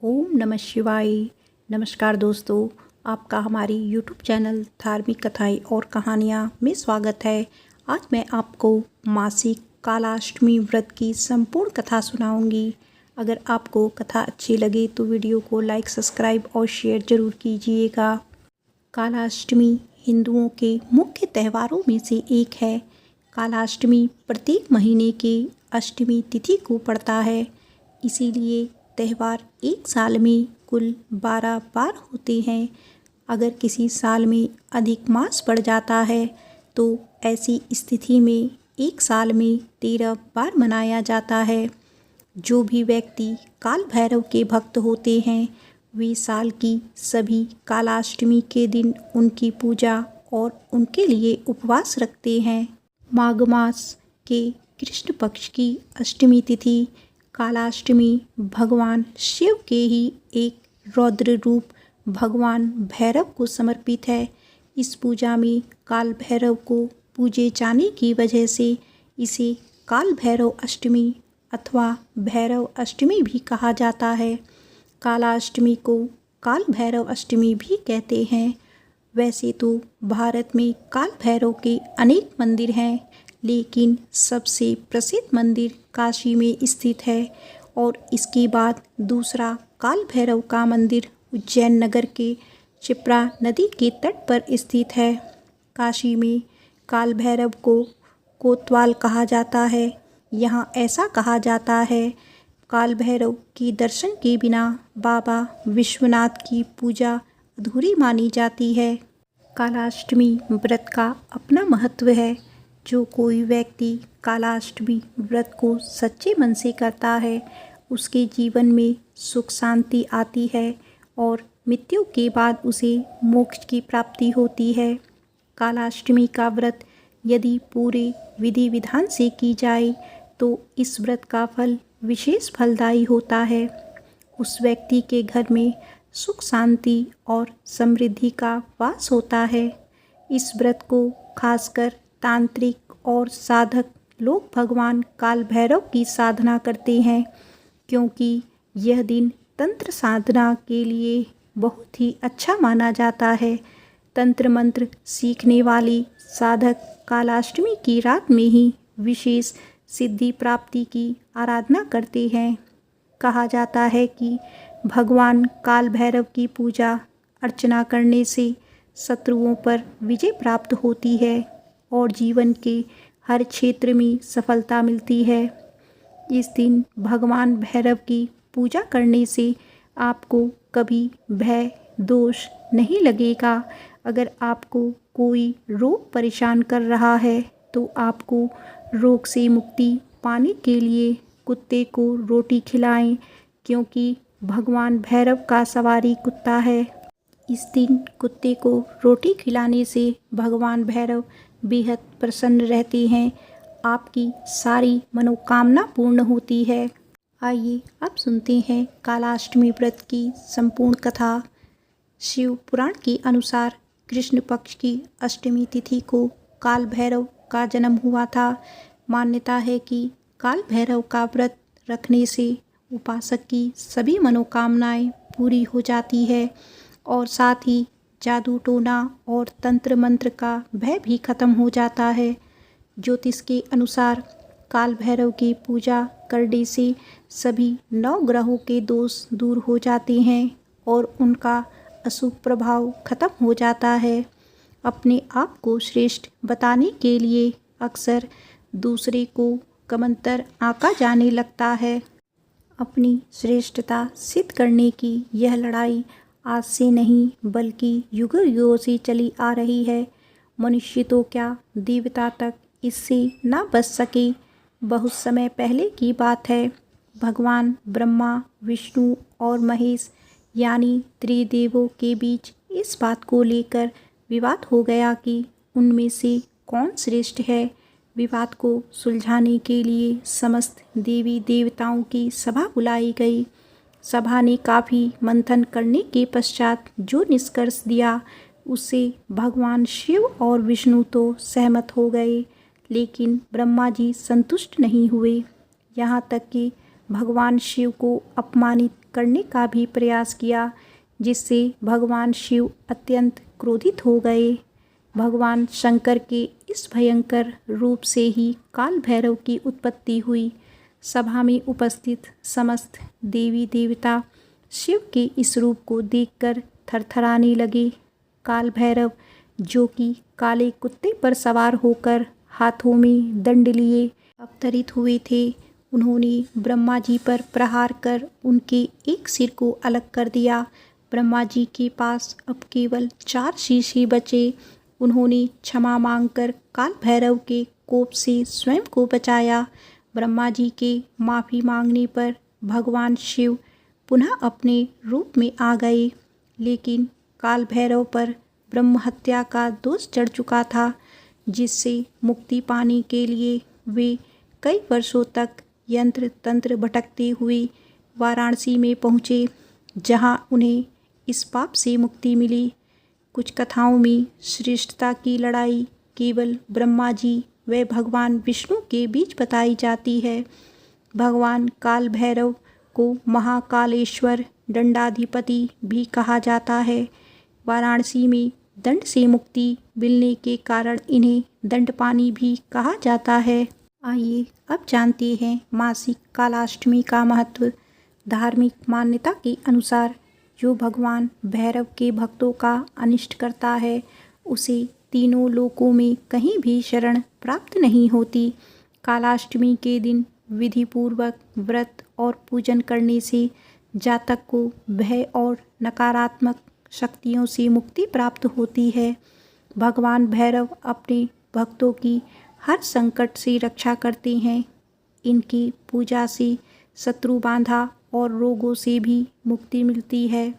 ओम नमः शिवाय। नमस्कार दोस्तों, आपका हमारी यूट्यूब चैनल धार्मिक कथाएं और कहानियाँ में स्वागत है। आज मैं आपको मासिक कालाष्टमी व्रत की संपूर्ण कथा सुनाऊंगी। अगर आपको कथा अच्छी लगे तो वीडियो को लाइक, सब्सक्राइब और शेयर जरूर कीजिएगा। कालाष्टमी हिंदुओं के मुख्य त्योहारों में से एक है। कालाष्टमी प्रत्येक महीने के अष्टमी तिथि को पड़ता है, इसीलिए त्यौहार एक साल में कुल 12 बार होते हैं। अगर किसी साल में अधिक मास पड़ जाता है तो ऐसी स्थिति में एक साल में 13 बार मनाया जाता है। जो भी व्यक्ति काल भैरव के भक्त होते हैं वे साल की सभी कालाष्टमी के दिन उनकी पूजा और उनके लिए उपवास रखते हैं। माघ मास के कृष्ण पक्ष की अष्टमी तिथि कालाष्टमी भगवान शिव के ही एक रौद्र रूप भगवान भैरव को समर्पित है। इस पूजा में काल भैरव को पूजे जाने की वजह से इसे काल भैरव अष्टमी अथवा भैरव अष्टमी भी कहा जाता है। कालाष्टमी को काल भैरव अष्टमी भी कहते हैं। वैसे तो भारत में काल भैरव के अनेक मंदिर हैं, लेकिन सबसे प्रसिद्ध मंदिर काशी में स्थित है और इसके बाद दूसरा काल भैरव का मंदिर उज्जैन नगर के क्षिप्रा नदी के तट पर स्थित है। काशी में काल भैरव को कोतवाल कहा जाता है। यहाँ ऐसा कहा जाता है, काल भैरव के दर्शन के बिना बाबा विश्वनाथ की पूजा अधूरी मानी जाती है। कालाष्टमी व्रत का अपना महत्व है। जो कोई व्यक्ति कालाष्टमी व्रत को सच्चे मन से करता है उसके जीवन में सुख शांति आती है और मृत्यु के बाद उसे मोक्ष की प्राप्ति होती है। कालाष्टमी का व्रत यदि पूरे विधि विधान से की जाए तो इस व्रत का फल विशेष फलदायी होता है। उस व्यक्ति के घर में सुख शांति और समृद्धि का वास होता है। इस व्रत को खासकर तांत्रिक और साधक लोग भगवान काल भैरव की साधना करते हैं, क्योंकि यह दिन तंत्र साधना के लिए बहुत ही अच्छा माना जाता है। तंत्र मंत्र सीखने वाले साधक कालाष्टमी की रात में ही विशेष सिद्धि प्राप्ति की आराधना करते हैं। कहा जाता है कि भगवान काल भैरव की पूजा अर्चना करने से शत्रुओं पर विजय प्राप्त होती है और जीवन के हर क्षेत्र में सफलता मिलती है। इस दिन भगवान भैरव की पूजा करने से आपको कभी भय दोष नहीं लगेगा। अगर आपको कोई रोग परेशान कर रहा है तो आपको रोग से मुक्ति पाने के लिए कुत्ते को रोटी खिलाएं, क्योंकि भगवान भैरव का सवारी कुत्ता है। इस दिन कुत्ते को रोटी खिलाने से भगवान भैरव बेहद प्रसन्न रहते हैं। आपकी सारी मनोकामना पूर्ण होती है। आइए अब सुनते हैं कालाष्टमी व्रत की संपूर्ण कथा। शिव पुराण के अनुसार कृष्ण पक्ष की अष्टमी तिथि को काल भैरव का जन्म हुआ था। मान्यता है कि काल भैरव का व्रत रखने से उपासक की सभी मनोकामनाएं पूरी हो जाती है और साथ ही जादू टोना और तंत्र मंत्र का भय भी खत्म हो जाता है। ज्योतिष के अनुसार काल भैरव की पूजा करने से सभी 9 ग्रहों के दोष दूर हो जाते हैं और उनका अशुभ प्रभाव खत्म हो जाता है। अपने आप को श्रेष्ठ बताने के लिए अक्सर दूसरे को कमतर आंका जाने लगता है। अपनी श्रेष्ठता सिद्ध करने की यह लड़ाई आज से नहीं बल्कि युगों युगों से चली आ रही है। मनुष्य तो क्या देवता तक इससे ना बच सके। बहुत समय पहले की बात है। भगवान ब्रह्मा विष्णु और महेश यानी त्रिदेवों के बीच इस बात को लेकर विवाद हो गया कि उनमें से कौन श्रेष्ठ है। विवाद को सुलझाने के लिए समस्त देवी देवताओं की सभा बुलाई गई। सभा ने काफ़ी मंथन करने के पश्चात जो निष्कर्ष दिया उससे भगवान शिव और विष्णु तो सहमत हो गए, लेकिन ब्रह्मा जी संतुष्ट नहीं हुए। यहाँ तक कि भगवान शिव को अपमानित करने का भी प्रयास किया, जिससे भगवान शिव अत्यंत क्रोधित हो गए। भगवान शंकर के इस भयंकर रूप से ही काल भैरव की उत्पत्ति हुई। सभा में उपस्थित समस्त देवी देवता शिव के इस रूप को देखकर थरथराने लगे। काल भैरव, जो कि काले कुत्ते पर सवार होकर हाथों में दंड लिए अवतरित हुए थे, उन्होंने ब्रह्मा जी पर प्रहार कर उनके एक सिर को अलग कर दिया। ब्रह्मा जी के पास अब केवल 4 शीशे बचे। उन्होंने क्षमा मांगकर काल भैरव के कोप से स्वयं को बचाया। ब्रह्मा जी के माफ़ी मांगने पर भगवान शिव पुनः अपने रूप में आ गए, लेकिन काल भैरव पर ब्रह्म हत्या का दोष चढ़ चुका था, जिससे मुक्ति पाने के लिए वे कई वर्षों तक यंत्र तंत्र भटकते हुए वाराणसी में पहुँचे, जहाँ उन्हें इस पाप से मुक्ति मिली। कुछ कथाओं में श्रेष्ठता की लड़ाई केवल ब्रह्मा जी व भगवान विष्णु के बीच बताई जाती है। भगवान काल भैरव को महाकालेश्वर दंडाधिपति भी कहा जाता है। वाराणसी में दंड से मुक्ति मिलने के कारण इन्हें दंडपानी भी कहा जाता है। आइए अब जानते हैं मासिक कालाष्टमी का महत्व। धार्मिक मान्यता के अनुसार जो भगवान भैरव के भक्तों का अनिष्ट करता है, उसे तीनों लोकों में कहीं भी शरण प्राप्त नहीं होती। कालाष्टमी के दिन विधिपूर्वक व्रत और पूजन करने से जातक को भय और नकारात्मक शक्तियों से मुक्ति प्राप्त होती है। भगवान भैरव अपने भक्तों की हर संकट से रक्षा करते हैं। इनकी पूजा से शत्रु बाधा और रोगों से भी मुक्ति मिलती है।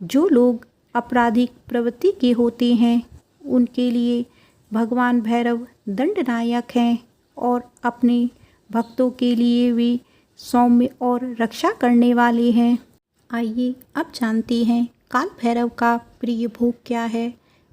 जो लोग आपराधिक प्रवृत्ति के होते हैं, उनके लिए भगवान भैरव दंडनायक हैं और अपने भक्तों के लिए वे सौम्य और रक्षा करने वाले हैं। आइए अब जानते हैं काल भैरव का प्रिय भोग क्या है।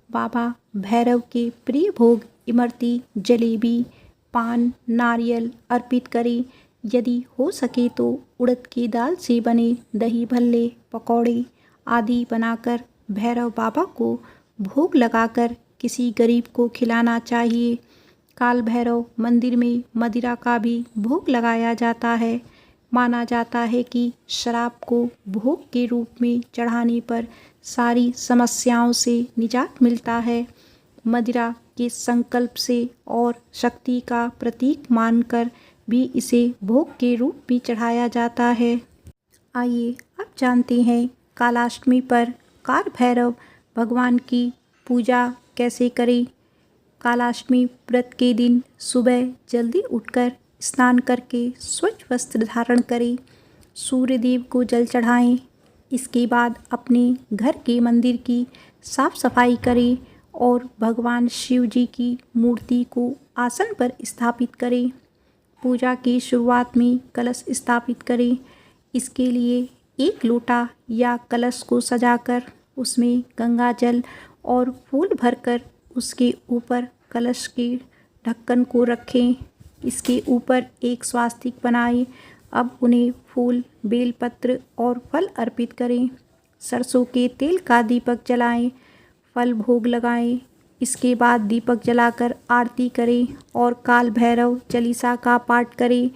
बाबा भैरव के प्रिय भोग इमरती, जलेबी, पान, नारियल अर्पित करें। यदि हो सके तो उड़द की दाल से बने दही भल्ले, पकौड़े आदि बनाकर भैरव बाबा को भोग लगाकर किसी गरीब को खिलाना चाहिए। काल भैरव मंदिर में मदिरा का भी भोग लगाया जाता है। माना जाता है कि शराब को भोग के रूप में चढ़ाने पर सारी समस्याओं से निजात मिलता है। मदिरा के संकल्प से और शक्ति का प्रतीक मानकर भी इसे भोग के रूप में चढ़ाया जाता है। आइए अब जानते हैं कालाष्टमी पर काल भैरव भगवान की पूजा कैसे करें। कालाष्टमी व्रत के दिन सुबह जल्दी उठकर स्नान करके स्वच्छ वस्त्र धारण करें। सूर्यदेव को जल चढ़ाएं। इसके बाद अपने घर के मंदिर की साफ सफाई करें और भगवान शिव जी की मूर्ति को आसन पर स्थापित करें। पूजा की शुरुआत में कलश स्थापित करें। इसके लिए एक लोटा या कलश को सजाकर उसमें गंगा जल और फूल भरकर उसके ऊपर कलश के ढक्कन को रखें। इसके ऊपर एक स्वास्तिक बनाएं। अब उन्हें फूल, बेलपत्र और फल अर्पित करें। सरसों के तेल का दीपक जलाएं, फल भोग लगाएं। इसके बाद दीपक जलाकर आरती करें और काल भैरव चालीसा का पाठ करें।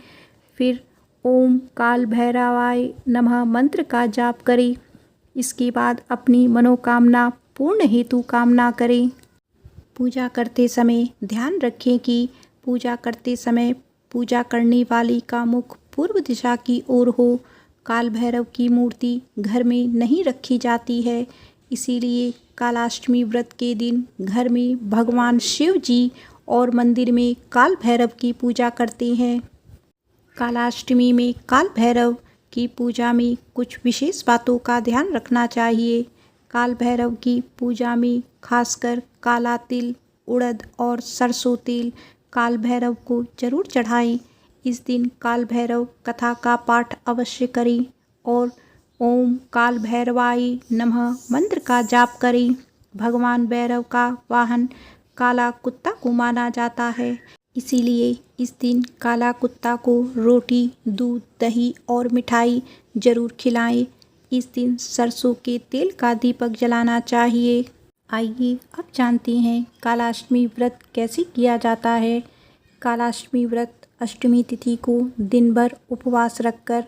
फिर ओम काल भैरवाय नमः मंत्र का जाप करें। इसके बाद अपनी मनोकामना पूर्ण हेतु कामना करें। पूजा करते समय ध्यान रखें कि पूजा करते समय पूजा करने वाले का मुख पूर्व दिशा की ओर हो। काल भैरव की मूर्ति घर में नहीं रखी जाती है, इसीलिए कालाष्टमी व्रत के दिन घर में भगवान शिव जी और मंदिर में काल भैरव की पूजा करते हैं। कालाष्टमी में काल भैरव की पूजा में कुछ विशेष बातों का ध्यान रखना चाहिए। काल भैरव की पूजा में खासकर काला तिल, उड़द और सरसों तेल काल भैरव को जरूर चढ़ाएं। इस दिन काल भैरव कथा का पाठ अवश्य करें और ओम काल भैरवाय नमः मंत्र का जाप करें। भगवान भैरव का वाहन काला कुत्ता को माना जाता है। इसीलिए इस दिन काला कुत्ता को रोटी, दूध, दही और मिठाई ज़रूर खिलाएं। इस दिन सरसों के तेल का दीपक जलाना चाहिए। आइए अब जानते हैं कालाष्टमी व्रत कैसे किया जाता है। कालाष्टमी व्रत अष्टमी तिथि को दिन भर उपवास रखकर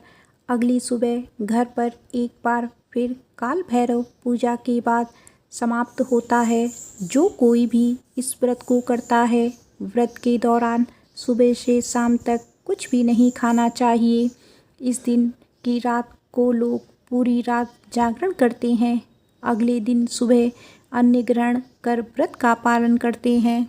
अगली सुबह घर पर एक बार फिर काल भैरव पूजा के बाद समाप्त होता है। जो कोई भी इस व्रत को करता है, व्रत के दौरान सुबह से शाम तक कुछ भी नहीं खाना चाहिए। इस दिन की रात को लोग पूरी रात जागरण करते हैं। अगले दिन सुबह अन्न ग्रहण कर व्रत का पालन करते हैं।